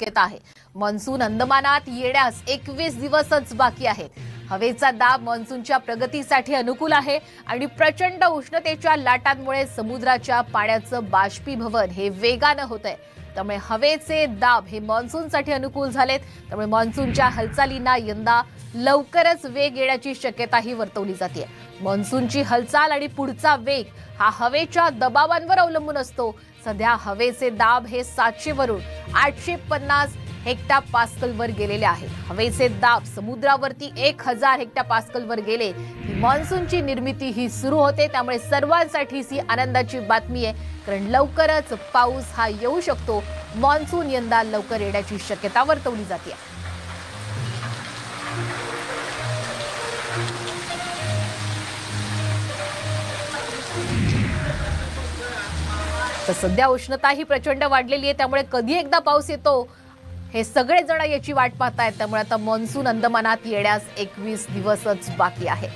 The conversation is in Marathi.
शक्यता आहे। मान्सून अंदमानात येण्यास 21 दिवसच बाकी आहेत। हवेचा दाब मान्सूनच्या प्रगतीसाठी अनुकूल आहे आणि प्रचंड उष्णतेच्या लाटांमुळे समुद्राच्या पाण्याचं बाष्पीभवन हे वेगाने होतंय। त्यामुळे हवेचे दाब हे मान्सूनसाठी अनुकूल झालेत। त्यामुळे मान्सूनच्या हालचालींना यंदा लवकरच वेग येण्याची शक्यताही वर्तवली जाते। मान्सूनची हालचाल आणि पुढचा वेग हा हवेच्या दबावांवर अवलंबून असतो। सध्या हवेचे दाब हे 700 वरून 850 हेक्टोपास्कल वर गेलेले आहेत। हवेचे दाब समुद्रावरती 1000 हेक्टोपास्कल वर गेले की मान्सूनची निर्मिती ही सुरू होते। त्यामुळे सर्वांसाठी ही आनंदाची बातमी आहे, कारण लवकरच पाऊस हा येऊ शकतो। मान्सून यंदा लवकर येण्याची शक्यता वर्तवली जाते। तर सध्या उष्णता ही प्रचंड वाढलेली आहे, त्यामुळे कधी एकदा पाऊस येतो हे सगळे जण याची वाट पाहतायत। त्यामुळे आता मान्सून अंदमानात येण्यास 21 दिवसच बाकी आहे।